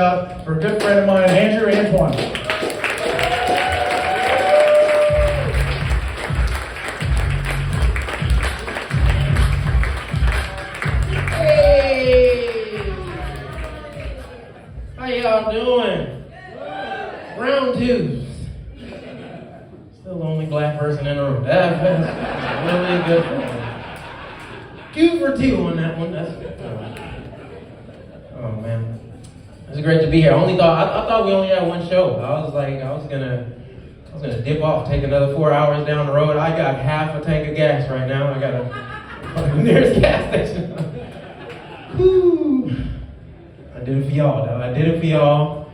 For a good friend of mine, Andrew Antoine. Hey! How y'all doing? Round two. Still the only black person in the room. That's really good. 2 for 2 on that one. That's good. Oh man. It's great to be here. I thought we only had one show. I was gonna dip off, take another 4 hours down the road. I got half a tank of gas right now. I got a nearest gas station. Whew. I did it for y'all, though. I did it for y'all.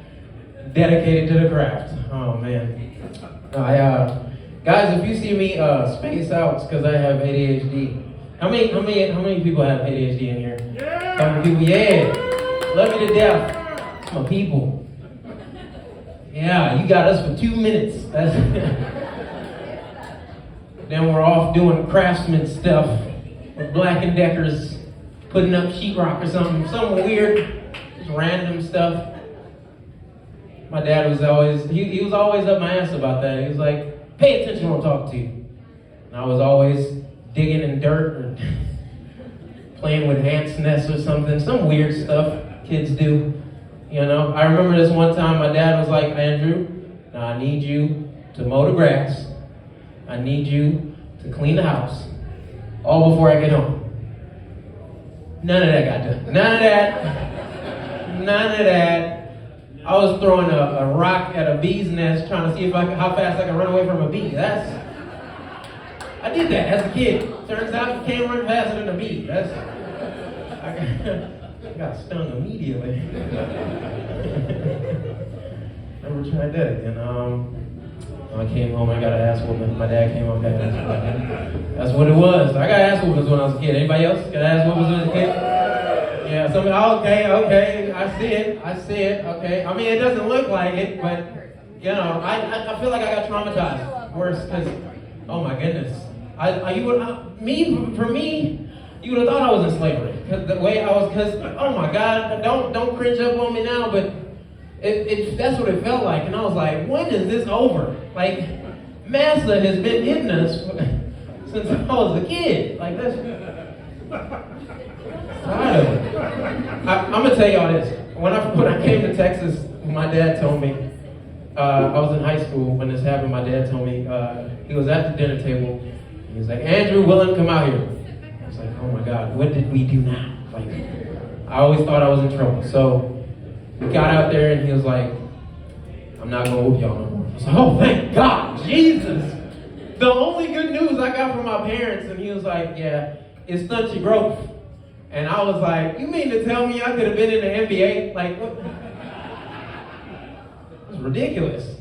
Dedicated to the craft. Oh man. Guys, if you see me space out, it's because I have ADHD. How many people have ADHD in here? Yeah. Couple people, yeah. Love you to death. My people. Yeah, you got us for 2 minutes. Then we're off doing craftsman stuff with Black & Deckers, putting up sheetrock or something weird, just random stuff. My dad was always, he was always up my ass about that. He was like, pay attention when I'm talking to you. And I was always digging in dirt or playing with ants' nests or something, some weird stuff kids do. You know, I remember this one time my dad was like, Andrew, now I need you to mow the grass. I need you to clean the house, all before I get home. None of that got done. None of that. I was throwing a rock at a bee's nest trying to see how fast I could run away from a bee. I did that as a kid. Turns out you can't run faster than a bee. I got stung immediately. Never tried that again. I came home, I got an ass whooping. My dad came home, got an ass whooping. That's what it was. I got ass whoopings when I was a kid. Anybody else got ass whoopings when I was a kid? Yeah, okay. I see it, okay. I mean, it doesn't look like it, but, you know, I feel like I got traumatized. Worse, because, oh my goodness. For me, you would have thought I was in slavery. Cause the way I was, oh my God, don't cringe up on me now, but that's what it felt like. And I was like, when is this over? Like, Massa has been hitting us since I was a kid. Like, that's tired of it. I'm gonna tell y'all this. When I came to Texas, my dad told me, I was in high school when this happened. My dad told me, he was at the dinner table. He was like, Andrew, Willem, come out here. I was like, oh my God, what did we do now? Like, I always thought I was in trouble. So we got out there and he was like, I'm not gonna whoop y'all no more. I was like, oh, thank God, Jesus. The only good news I got from my parents, and he was like, yeah, it stunts your growth. And I was like, you mean to tell me I could have been in the NBA? Like, what? It was ridiculous.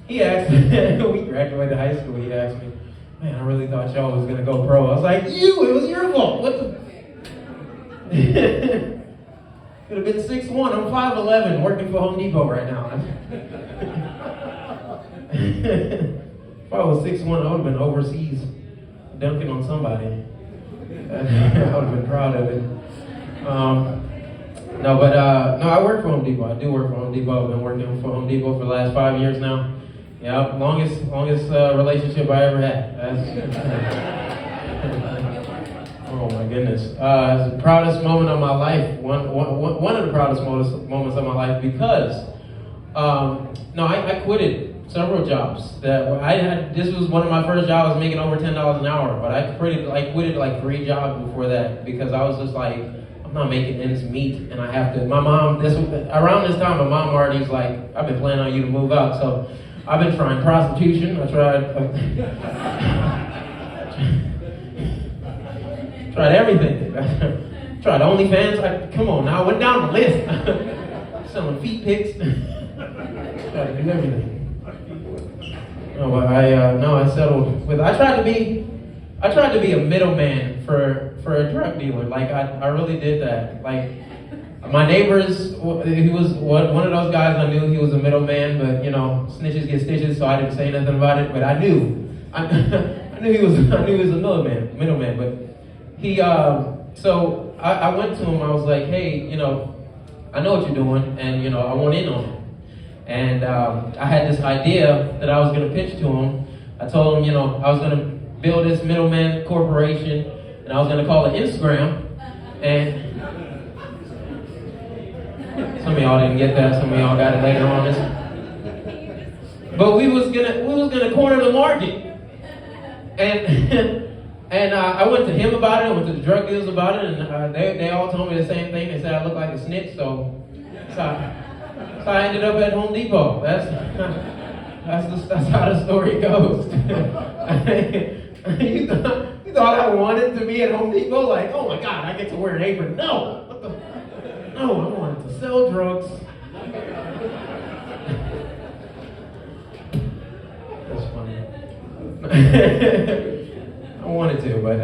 He asked me, we graduated high school, he asked me, man, I really thought y'all was gonna go pro. I was like, it was your fault. What the? Could have been 6'1". I'm 5'11", working for Home Depot right now. If I was 6'1", I would have been overseas dunking on somebody. I would have been proud of it. No, I work for Home Depot. I do work for Home Depot. I've been working for Home Depot for the last 5 years now. Yeah, longest relationship I ever had. Oh my goodness. It's the proudest moment of my life. One of the proudest moments of my life because, I quitted several jobs that I had. This was one of my first jobs making over $10 an hour, but I quitted like 3 jobs before that because I was just like, I'm not making ends meet, and I have to. My mom, around this time, my mom already's like, I've been planning on you to move out, so I've been trying prostitution. I tried everything. Tried OnlyFans. Come on now, I went down the list. Selling feet pics. Tried to do everything. No, but I settled with. I tried to be a middleman for a drug dealer. Like I really did that. Like my neighbors, he was one of those guys I knew he was a middleman, but you know, snitches get stitches, so I didn't say nothing about it. But I knew he was a middleman. But he, so I went to him. I was like, hey, you know, I know what you're doing, and I want in on it. And I had this idea that I was going to pitch to him. I told him, I was going to build this middleman corporation, and I was going to call it Instagram. And some of y'all didn't get that. Some of y'all got it later on this. But we was gonna corner the market, and I went to him about it. I went to the drug dealers about it, and they all told me the same thing. They said I look like a snitch, so I ended up at Home Depot. That's how the story goes. You thought I wanted to be at Home Depot? Like, oh my God, I get to wear an apron. No, no, I wanted to sell drugs. That's funny. I wanted to, but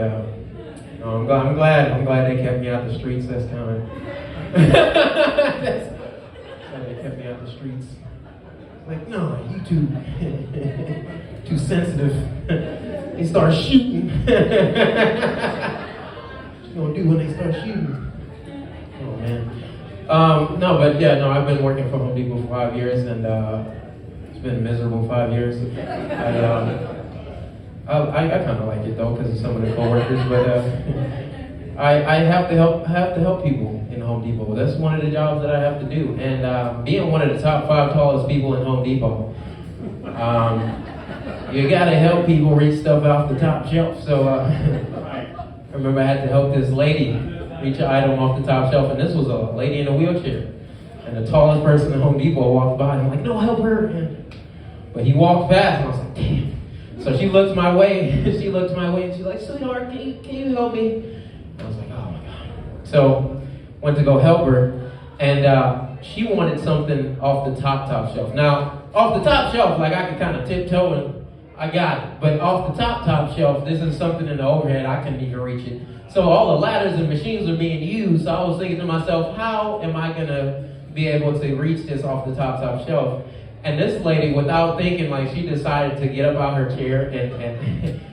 no, I'm glad they kept me out the streets. That's kind of. They kept me out the streets. Like, no, you too sensitive. They start shooting. What you gonna do when they start shooting? Oh man. I've been working for Home Depot for 5 years, and it's been a miserable 5 years. I kind of like it though because of some of the coworkers, but I have to help people in Home Depot. That's one of the jobs that I have to do, and being one of the top 5 tallest people in Home Depot, you gotta help people reach stuff off the top shelf. So I remember I had to help this lady reach an item off the top shelf, and this was a lady in a wheelchair, and the tallest person in Home Depot walked by, and I'm like, no, help her. But he walked past, and I was like, damn. So she looked my way, and she's like, sweetheart, can you help me? And I was like, oh my God. So went to go help her, and she wanted something off the top shelf. Now, off the top shelf, like I could kind of tiptoe and I got it. But off the top shelf, this is something in the overhead, I couldn't even reach it. So all the ladders and machines are being used, so I was thinking to myself, how am I gonna be able to reach this off the top shelf? And this lady, without thinking, like she decided to get up out her chair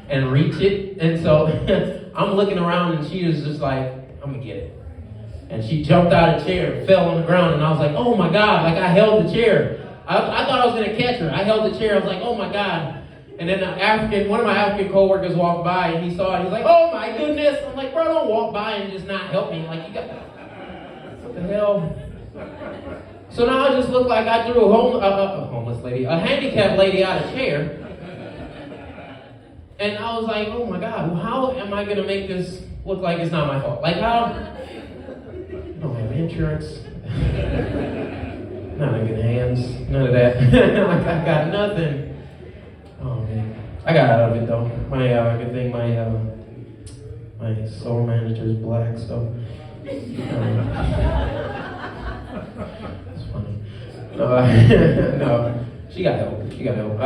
and reach it. And so I'm looking around and she was just like, I'm gonna get it. And she jumped out of the chair, fell on the ground, and I was like, oh my God, like I held the chair. I thought I was gonna catch her. I held the chair, I was like, oh my God. And then one of my African coworkers walked by and he saw it. He's like, oh my goodness. I'm like, bro, don't walk by and just not help me. Like, you got, what the hell? So now I just look like I threw a handicapped lady out of chair. And I was like, oh my God, well, how am I gonna make this look like it's not my fault? Like how, I don't have insurance. Not in good hands, none of that. Like I got nothing. Oh man, I got out of it though. Good thing my store manager is black, so it's funny. No, she got help. I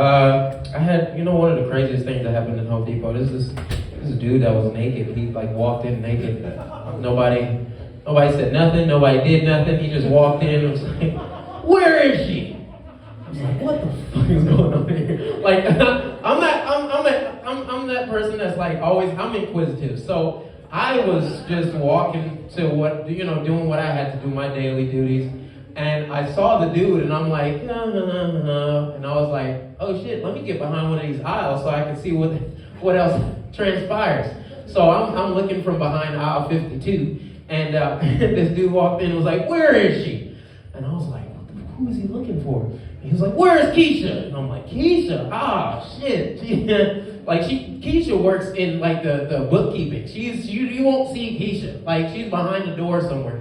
had, one of the craziest things that happened in Home Depot. This dude that was naked. He like walked in naked. Nobody said nothing. Nobody did nothing. He just walked in and was like, "Where is she?" I was like, what the fuck is going on here? Like, I'm that person that's like always, I'm inquisitive. So I was just walking to doing what I had to do, my daily duties. And I saw the dude and I'm like, and I was like, oh shit, let me get behind one of these aisles so I can see what else transpires. So I'm looking from behind aisle 52 and this dude walked in and was like, where is she? And I was like, who is he looking for? And he was like, where is Keisha? And I'm like, Keisha? Ah, shit. Keisha works in like the bookkeeping. You won't see Keisha. Like she's behind the door somewhere.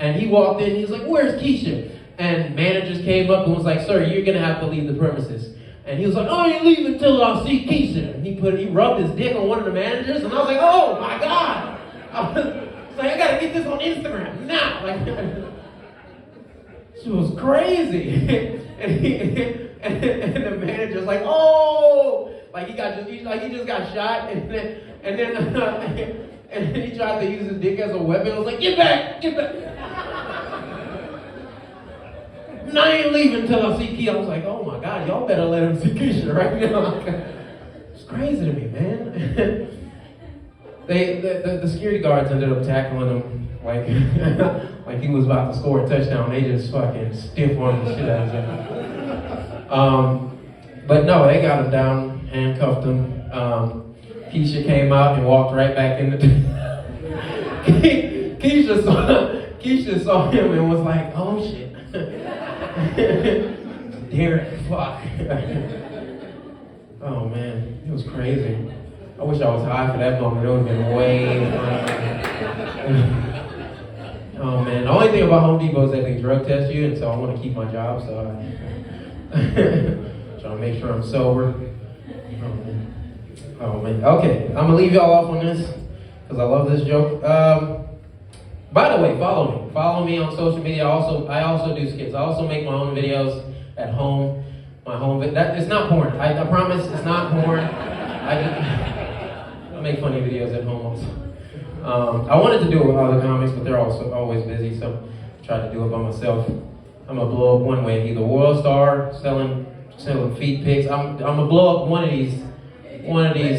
And he walked in, he was like, where's Keisha? And managers came up and was like, sir, you're gonna have to leave the premises. And he was like, I ain't leaving until I see Keisha. And he rubbed his dick on one of the managers, and I was like, oh my God. I was like, I gotta get this on Instagram now. Like, she was crazy. and the manager's like, oh, like he just got shot, and then and he tried to use his dick as a weapon. I was like, get back. And I ain't leaving until I see Keisha. I was like, oh my God, y'all better let him see Keisha right now. It's crazy to me, man. the security guards ended up tackling him like like he was about to score a touchdown. They just fucking stiff-armed the shit out of him. But no, they got him down, handcuffed him. Keisha came out and walked right back in the Keisha saw him and was like, oh shit. Derek, fuck. Oh man, it was crazy. I wish I was high for that moment. It would have been way funnier. Oh man, the only thing about Home Depot is that they drug test you, and so I want to keep my job, so I trying to make sure I'm sober. Oh man. Okay, I'm gonna leave y'all off on this because I love this joke. By the way, follow me. Follow me on social media. I also do skits. I also make my own videos at home. It's not porn. I promise it's not porn. I make funny videos at home also. I wanted to do it with other comics, but they're also always busy, so I tried to do it by myself. I'm gonna blow up one way, either world star, selling feet pics. I'm gonna blow up one of these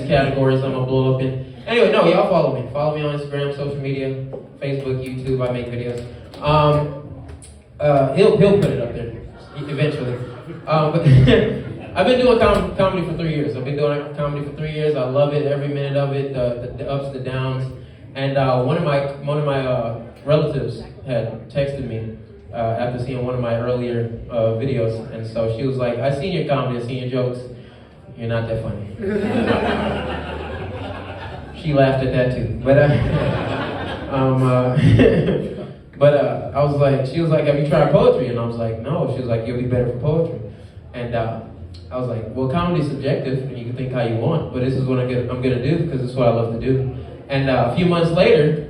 categories. I'm gonna blow up in. Anyway, no, y'all follow me. Follow me on Instagram, social media, Facebook, YouTube. I make videos. He'll put it up there eventually. But I've been doing comedy for 3 years. I've been doing comedy for 3 years. I love it, every minute of it, the ups, the downs. And one of my relatives had texted me after seeing one of my earlier videos, and so she was like, "I seen your comedy, I seen your jokes. You're not that funny." She laughed at that too, but I was like, she was like, "Have you tried poetry?" And I was like, "No." She was like, "You'll be better for poetry." And I was like, "Well, comedy's subjective, and you can think how you want, but this is what I'm gonna do because this is what I love to do." And a few months later,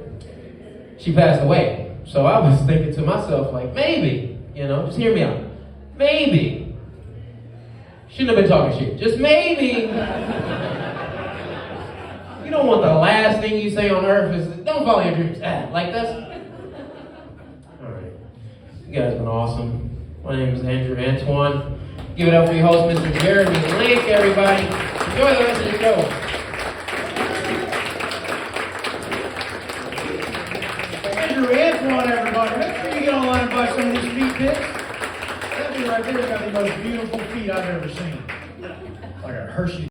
she passed away. So I was thinking to myself, like, maybe, just hear me out. Maybe. Shouldn't have been talking shit. Just maybe. You don't want the last thing you say on earth is, don't follow your dreams. Like that's... All right. You guys have been awesome. My name is Andrew Antoine. Give it up for your host, Mr. Jeremy Link, everybody. Enjoy the rest of the show. Andrew Antoine, everybody. Make sure you get online and buy some of these feet pics. That dude right there got the most beautiful feet I've ever seen. Like a Hershey.